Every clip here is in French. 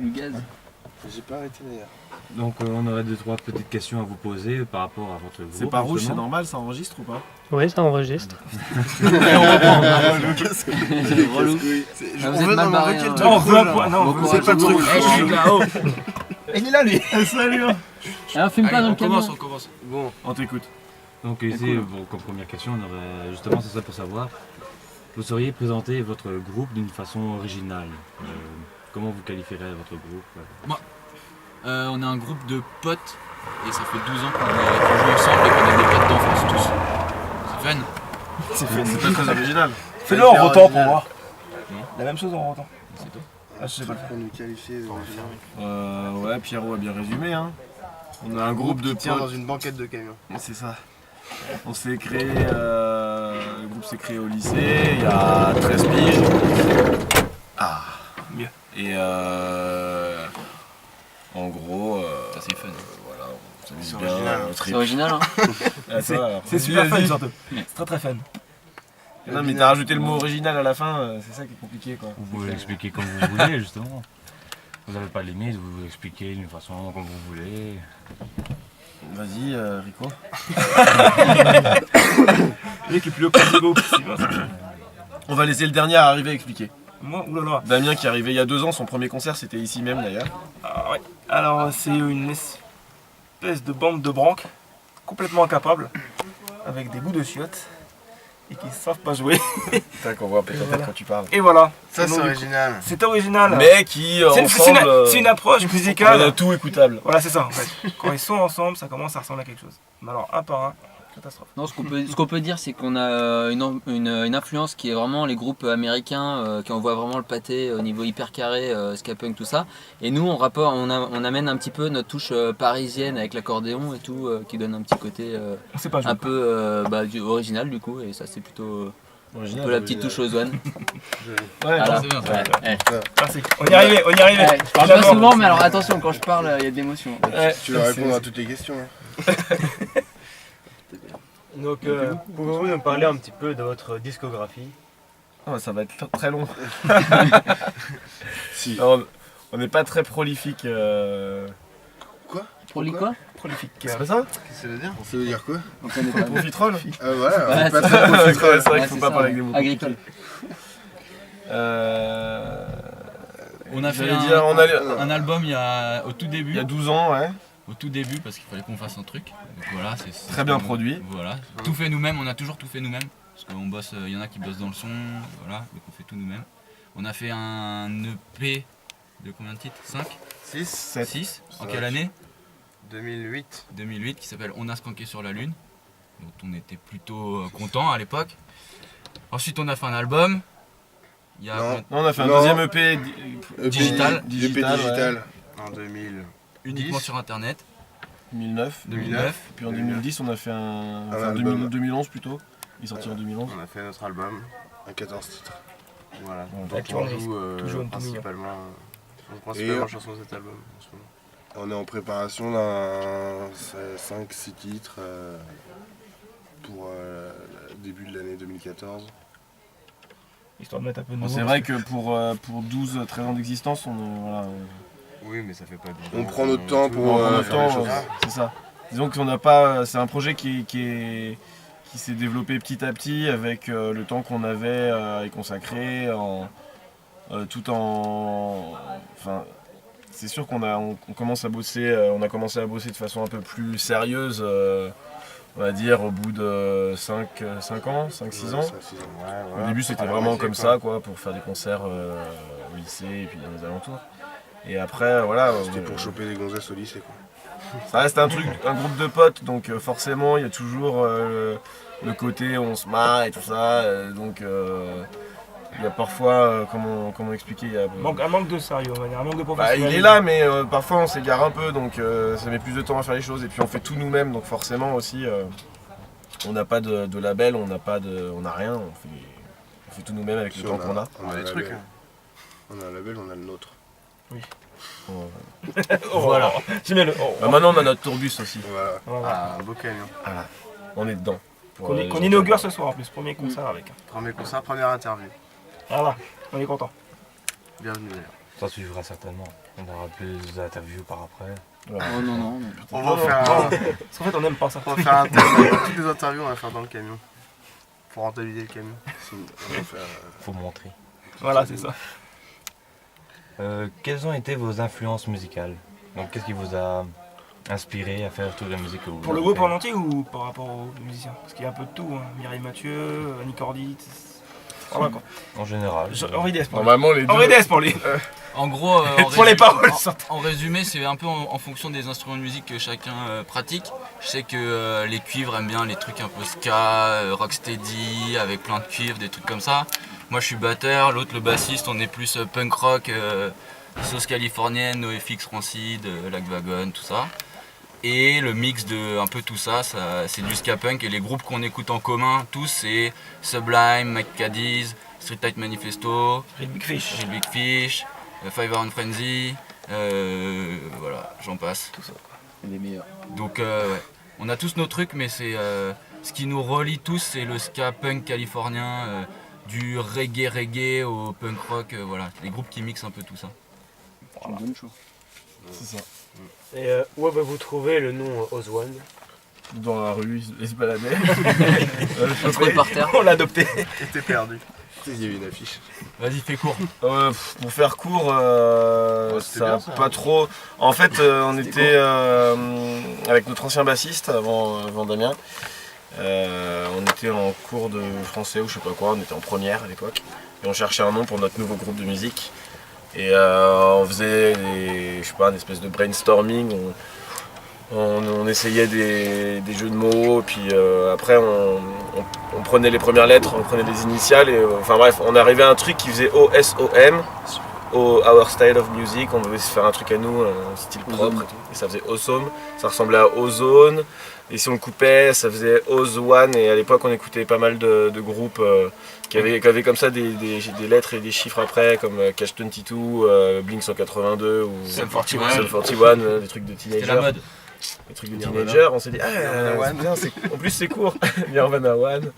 tu nous gazes. J'ai pas arrêté d'ailleurs. Donc on aurait 2-3 petites questions à vous poser par rapport à votre groupe. C'est pas rouge, c'est justement. normal, ça enregistre ou pas? Oui, ça enregistre. C'est relou. On vous êtes veut mal barré, invoquer le hein. truc Non, on veut un rouge, point. là. Non, Bon C'est pas le truc courage. rouge. Je suis là-haut. Il est là lui. Salut. Ah, on filme pas dans le camion. On commence. Bon, On t'écoute. Donc ici, bon, comme première question, on aurait justement, c'est ça pour savoir, vous sauriez présenter votre groupe d'une façon originale. Comment vous qualifierez votre groupe? On est un groupe de potes et ça fait 12 ans qu'on joue ensemble et qu'on est des potes d'enfance tous. C'est fun. C'est pas très original. Fais-le en rotant pour voir. La même chose en rotant. C'est tout. Ah, je sais pas. pour nous qualifier d'original. Ouais, Pierrot a bien résumé. Hein. On a un groupe de Tiens dans potes. une banquette de camions. C'est ça. On s'est créé, le groupe s'est créé au lycée il y a 13 piges. Ah, Mieux. Et en gros, Ça c'est fun. voilà, on s'amuse C'est bien. original. on C'est tripe. original, hein. Ah, ça, alors. C'est super Vas-y. fun surtout. C'est très très fun. Non mais t'as rajouté le mot original à la fin, c'est ça qui est compliqué quoi. Vous pouvez l'expliquer comme vous voulez, justement. Vous n'avez pas de limite, vous l'expliquez d'une façon comme vous voulez. Vas-y Rico. Le mec est plus haut que le groupe. On va laisser le dernier à arriver à expliquer. Moi, oulala. Damien qui est arrivé il y a 2 ans, son premier concert c'était ici même d'ailleurs. Ah, ouais. Alors, c'est une espèce de bande de branques complètement incapable, avec des bouts de chiottes et qui savent pas jouer. C'est ça qu'on voit peut-être Voilà. quand tu parles. Et voilà. Ça c'est Donc, original. c'est original. Mais qui C'est ensemble, c'est une approche on musicale. a tout écoutable. Voilà, c'est ça en fait. Quand ils sont ensemble, ça commence à ressembler à quelque chose. Mais alors, un par un, catastrophe. Non, ce qu'on peut dire, c'est qu'on a une influence qui est vraiment les groupes américains, qui envoient vraiment le pâté au niveau hyper carré, ska punk, tout ça. Et nous, on amène un petit peu notre touche parisienne avec l'accordéon et tout, qui donne un petit côté On sait pas jouer. un peu original du coup. Et ça, c'est plutôt un peu la petite touche aux one. Ouais, Voilà. c'est bien, ça. Ouais, ouais. Merci. On y arrivait, on y arrivait. Ouais, je parle pas souvent, mais alors attention, quand je parle, il y a de l'émotion. Ouais. Tu vas répondre à toutes les questions. Hein. Donc, pouvez-vous nous parler un petit peu de votre discographie? Oh, ça va être très long. Si. Alors, on n'est pas très prolifique. Pour les quoi? Prolifique. C'est pas ça? Qu'est-ce que ça veut dire? Ça veut dire quoi? On connaît pas. Profiterole. Ah voilà, on Ouais, est pas c'est très ça. profiterole. C'est vrai Ouais, qu'il faut c'est pas ça. parler avec des mots Agricole. compliqués. On a fait J'allais dire, on a- un album au tout début. Il y a 12 ans, ouais. Au tout début parce qu'il fallait qu'on fasse un truc. Donc voilà, c'est Très bien produit. Voilà, tout fait nous-mêmes, on a toujours tout fait nous-mêmes. Parce qu'on bosse, il y en a qui bossent dans le son, voilà, donc on fait tout nous-mêmes. On a fait un EP de combien de titres? 5? 6, 6? En Ouais. quelle année? 2008. 2008, qui s'appelle On a skanké sur la lune, dont on était plutôt content à l'époque. Ensuite on a fait un album. Il y a Non. Non, on a fait un Non. deuxième EP Digital. EP Digital, digital. En 2000. uniquement 10. sur internet. 2009. 2009. Puis en 2010, on a fait un. Enfin, album. 2011 plutôt. Il est sorti en 2011. On a fait notre album. À 14 titres. Voilà. Ouais. Donc Avec on tourné. joue Tout jaune, tout principalement mignon. chansons de cet album en ce moment. On est en préparation d'un 5-6 titres pour le début de l'année 2014. Histoire de mettre un peu de Bon, nouveau. c'est vrai que pour 12-13 ans d'existence, voilà, Oui, mais ça fait pas de... On prend notre temps pour on prend notre faire les temps, choses. c'est ça. Disons qu'on n'a pas. C'est un projet qui s'est développé petit à petit avec le temps qu'on avait à y consacrer, tout en. Enfin, c'est sûr on commence à bosser, on a commencé à bosser de façon un peu plus sérieuse, on va dire au bout de 5 ans, 5-6 ans. Au début c'était vraiment comme ça, quoi, pour faire des concerts au lycée et puis dans les alentours. Et après, voilà. C'était pour choper des gonzesses au lycée, quoi. Ça reste un groupe de potes, donc forcément il y a toujours le côté on se marre et tout ça, donc il y a parfois, comment expliquer, il y a, Un manque de sérieux, on va dire, un manque de bah, professionnalisme. il est là, mais parfois on s'égare un peu, donc ça met plus de temps à faire les choses, et puis on fait tout nous-mêmes, donc forcément aussi on n'a pas de label, on n'a rien, on fait tout nous-mêmes avec le temps qu'on a. On a des des trucs, trucs. hein. On a un label, on a le nôtre. Voilà. J'aime bien le. Bah, maintenant on a notre tourbus aussi, Voilà. Voilà. Ah, beau camion. on est dedans. Pour, Qu'on les qu'on gens inaugure qui- ce soir en plus, premier concert avec. Premier concert, première interview. Voilà, on est content. Bienvenue d'ailleurs. Ça suivra certainement. On aura plus d'interviews par après. Oh non, non. On va faire un, Parce qu'en fait, on n'aime pas ça. on va faire un thème. Toutes les interviews, on va faire dans le camion. Pour rentabiliser le camion. On va faire, Faut montrer. Voilà, c'est ça. Quelles ont été vos influences musicales? Donc qu'est-ce qui vous a inspiré à faire toute la musique que vous Pour le avez groupe fait? en entier ou par rapport aux musiciens? Parce qu'il y a un peu de tout. Hein. Mireille Mathieu, Annie Cordy. Voilà quoi. En général. Henri Dess pour lui. Normalement, les deux. Henri Dess pour lui. En gros, Pour les paroles, en résumé, c'est un peu en fonction des instruments de musique que chacun pratique. Je sais que les cuivres aiment bien les trucs un peu ska, rocksteady, avec plein de cuivres, des trucs comme ça. Moi je suis batteur, l'autre le bassiste, on est plus punk rock, sauce californienne, NoFX Rancid, Lac Wagon, tout ça. Et le mix de un peu tout ça, c'est du ska punk. Et les groupes qu'on écoute en commun, tous, c'est Sublime, Mike Cadiz, Street Tight Manifesto, Real Big Fish. Real Big Fish, Five Iron Frenzy, voilà, j'en passe. Les meilleurs. Donc ouais, on a tous nos trucs, mais c'est ce qui nous relie tous, c'est le ska punk californien, du reggae au punk rock, voilà, les groupes qui mixent un peu tout ça. Tu me donnes chaud. C'est ça. Et où avez-vous trouvé le nom Ozone? Dans la rue, il se baladait. Trouvé par terre. On l'a adopté. Était perdu. Il y avait une affiche. Vas-y, fais court. Pour faire court, c'était ça bien, a ça, pas hein. trop. En fait, on était avec notre ancien bassiste avant Damien. On était en cours de français ou je sais pas quoi, on était en première à l'époque. Et on cherchait un nom pour notre nouveau groupe de musique. Et on faisait je sais pas, une espèce de brainstorming. On essayait des jeux de mots, puis après on prenait les premières lettres, on prenait les initiales, et enfin bref, on arrivait à un truc qui faisait OSOM, Our Style of Music, on voulait se faire un truc à nous, un style propre et tout, et ça faisait Awesome, ça ressemblait à Ozone, et si on le coupait, ça faisait Oz1, et à l'époque on écoutait pas mal de groupes qui avaient comme ça des lettres et des chiffres après, comme Catch 22, Blink 182 ou Sum 41. Sum 41, des trucs de C'était la teenagers. mode. Les trucs de teenager, on s'est dit, c'est bien, en plus c'est court, Nirvana One,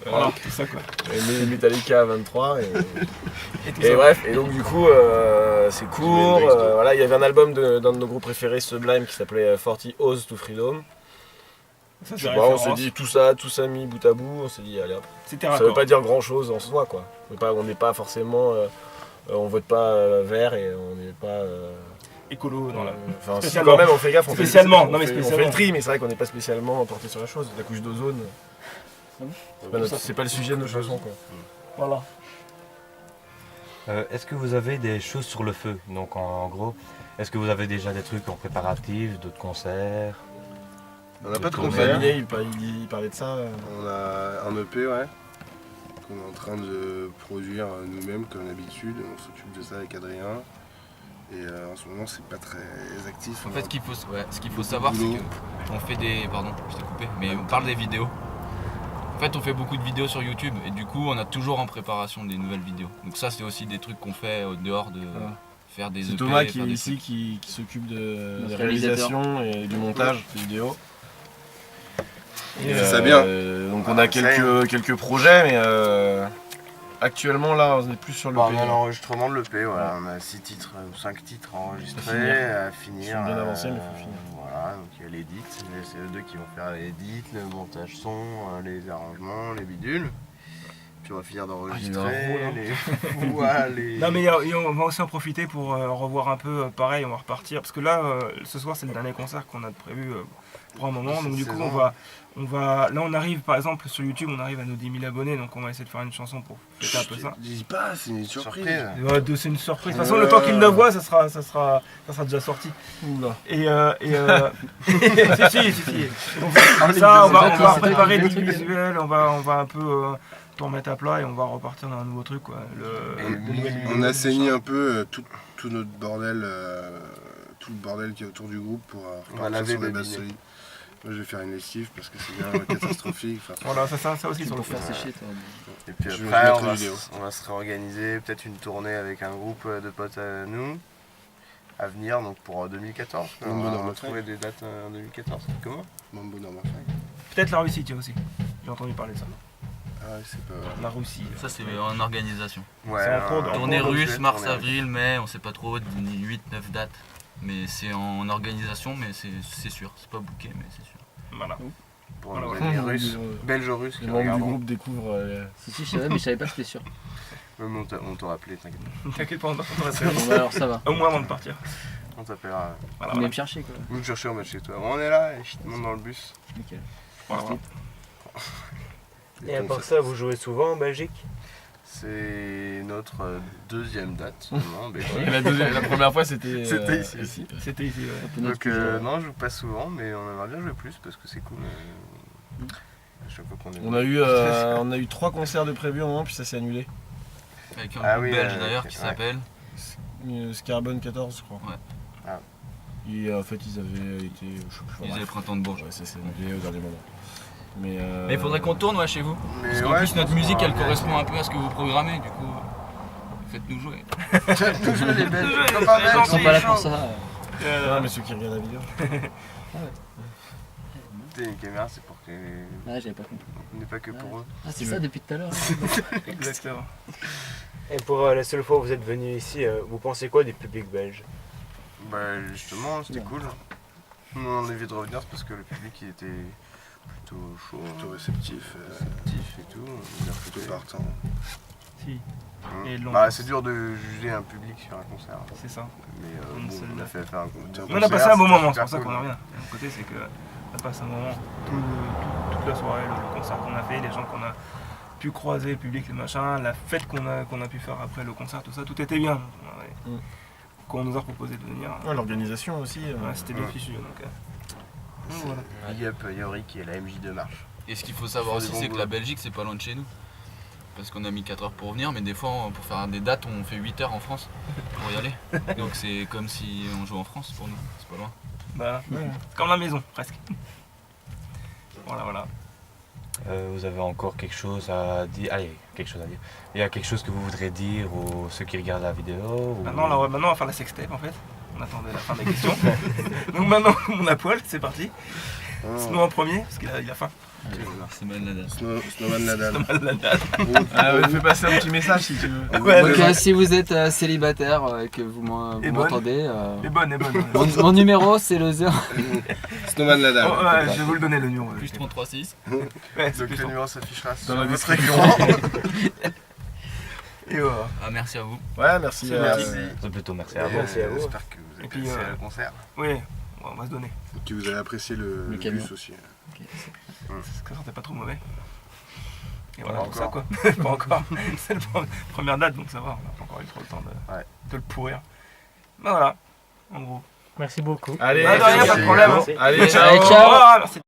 Voilà, tout ça quoi. et Metallica 23, Et tout et ça. bref, et donc du coup c'est court, voilà, il y avait un album d'un de nos groupes préférés, Sublime, qui s'appelait 40 Oz to Freedom. Ça, Je c'est sais pas, on référence. s'est dit tout ça mis bout à bout, on s'est dit allez hop. C'était Ça raccord. veut pas dire grand chose en soi quoi, on n'est pas forcément, on vote pas vert et on n'est pas... Écolo dans la. Enfin, si Spécialement. quand même, on fait gaffe. Spécialement, on non, mais fait, on fait spécialement. le tri, mais c'est vrai qu'on n'est pas spécialement porté sur la chose. La couche d'ozone, c'est pas le sujet de nos chansons. Quoi. Voilà. Est-ce que vous avez des choses sur le feu? Donc en gros, est-ce que vous avez déjà des trucs en préparatif, d'autres concerts? On n'a pas de Tournée. concert. Il parlait de ça. On a un EP, ouais. Qu'on est en train de produire nous-mêmes comme d'habitude. On s'occupe de ça avec Adrien. Et en ce moment, c'est pas très actif. En fait, ce qu'il faut savoir, c'est qu'on fait des... Pardon, je t'ai coupé, mais on parle des vidéos. En fait, on fait beaucoup de vidéos sur YouTube et du coup, on a toujours en préparation des nouvelles vidéos. Donc ça, c'est aussi des trucs qu'on fait au dehors de faire des C'est EP, Thomas qui faire est des ici trucs. qui s'occupe de Notre la réalisation et du montage des vidéos. Il fait ça bien. Donc on a quelques projets, mais actuellement là on est plus sur le On est à l'enregistrement de l'EP, voilà. On a 6 titres ou 5 titres enregistrés à finir. Ils sont bien avancés, mais faut finir. Voilà, donc il y a l'édit, c'est eux deux qui vont faire l'édit, le montage son, les arrangements, les bidules. Puis on va finir d'enregistrer, les voix, les... Non mais on va aussi en profiter pour revoir un peu, pareil, on va repartir. Parce que là, ce soir, c'est le dernier concert qu'on a prévu pour un moment. Donc du coup, là on arrive, par exemple, sur YouTube, on arrive à nos 10 000 abonnés. Donc on va essayer de faire une chanson pour fêter un peu ça. Dis pas, c'est une surprise. C'est une surprise. De toute façon, le temps qu'il le voit, ça sera déjà sorti. Oula. Et si. Donc, ça, on va préparer le visuel, on va un peu tout remettre à plat et on va repartir dans un nouveau truc quoi. On a saigné un peu tout notre bordel, tout le bordel qui est autour du groupe pour repartir sur des bases solides. Moi je vais faire une lessive parce que c'est bien catastrophique. Enfin, Voilà, ça aussi sur le Pour faire feu. sécher, toi. et puis Je vais après mettre on une va, vidéo. on va se réorganiser, peut-être une tournée avec un groupe de potes à nous à venir donc pour 2014. On Mambo va Normal trouver des dates en 2014. Comment Mambo Normal. Peut-être la Russie, tiens aussi. J'ai entendu parler de ça. Ah, c'est pas... La Russie. Ça, c'est en organisation. Ouais, C'est en cours, Tournée cours de russe, suite, mars, tournée avril, mai, on sait pas trop, 8-9 dates. Mais c'est en organisation, mais c'est sûr. C'est pas booké, mais c'est sûr. Voilà. pour Voilà, nos ouais. amis russes, belges-russes Les qui membres du regardent. groupe découvrent. Si, je savais, mais je savais pas que c'était sûr. Même on t'aura appelé, t'inquiète. T'inquiète pas, on t'appellera. Bon, bah, alors ça va. Au moins avant de partir. On t'appellera. Voilà, Vous venez voilà. me chercher quoi. Vous me cherchez en mode chez toi. On est là, et je te monte dans le bus. Nickel. Voilà, voilà. Et à part ça, vous jouez souvent en Belgique? C'est notre deuxième date en Belgique. Et la première fois, c'était. C'était ici. C'était ici, ouais. Donc non, je joue pas souvent, mais on aimerait bien jouer plus parce que c'est cool. À chaque fois qu'on est. On a eu 3 concerts de prévus au moment, puis ça s'est annulé. Avec un Ah groupe oui, belge d'ailleurs ouais. qui s'appelle. Scarbone 14, je crois. Ouais. Ah. Et en fait, ils avaient été. Ils avaient le printemps de Bourges. Ouais, ça s'est annulé au dernier moment. Mais Mais il faudrait qu'on tourne chez vous. Mais Parce qu'en ouais, plus je notre pense musique qu'on elle va bien correspond un peu à ce que vous programmez, du coup faites-nous jouer. Toujours les Belges. Les Faut pas gens mettre, Ils sont pas là pour ça. Ah, mais ceux qui regardent la vidéo. Les caméras, c'est pour que. Ah, j'avais pas compris. On n'est pas que pour eux. Ah, c'est ça depuis tout à l'heure. Exactement. Et pour la seule fois où vous êtes venu ici, vous pensez quoi du public belge? Bah justement, c'était cool. Nous on a envie de revenir c'est parce que le public il était plutôt chaud, plutôt réceptif et tout. On est plutôt partant. Si, Et Bah c'est dur de juger un public sur un concert. c'est ça. Mais Une bon, seule on a date. fait faire un concert. On a passé un bon moment, c'est super pour ça qu'on cool. revient. Et d'un côté, c'est qu'on a passé un moment, toute la soirée, le concert qu'on a fait, les gens qu'on a pu croiser, le public, les machins, la fête qu'on a pu faire après le concert, tout ça, tout était bien. Ouais. Quand on nous a proposé de venir, Ouais, l'organisation aussi. ouais, c'était bien fichu. Donc voilà. Big up Yori qui est la MJ de marche. Et ce qu'il faut savoir Ils aussi font des c'est bons que la boulots. Belgique c'est pas loin de chez nous. Parce qu'on a mis 4 heures pour venir, mais des fois pour faire des dates on fait 8 heures en France pour y aller. Donc c'est comme si on jouait en France pour nous, c'est pas loin. Bah, c'est comme la maison, presque. Voilà. Vous avez encore quelque chose à dire? Allez, quelque chose à dire. Il y a quelque chose que vous voudrez dire aux ceux qui regardent la vidéo ou... Maintenant, on va faire la sextape en fait. On attendait la fin des questions. Donc maintenant, on a poil, c'est parti. Sinon en premier, parce qu'il a faim. C'est mal la date. Snowman Nadal. Mal la date. Ah ouais, fais passer un petit message si tu veux. Ouais, Donc si vous êtes célibataire et que vous Et m'entendez, est bonne. mon numéro c'est le 0. Snowman Nadal. Oh, ouais, je vais vous le donner le numéro. Plus 33,6. Ouais, c'est Donc plus le long. numéro s'affichera Dans sur la votre description. écran. Et voilà. Ah merci à vous. Ouais, merci. Merci. C'est plutôt merci à vous. Merci à vous. J'espère que vous avez Et puis, apprécié le concert. Oui, on va se donner. Et que vous avez apprécié le camion. bus aussi. Ça sentait pas trop mauvais. Et Pas voilà, encore. ça quoi. Pas encore. C'est la première date donc ça va, on n'a pas encore eu trop le temps de le pourrir. Ben voilà, en gros. Merci beaucoup. Allez, Ah, de rien, pas de problème. Merci. Allez, Allez, ciao. ciao. Au revoir, merci.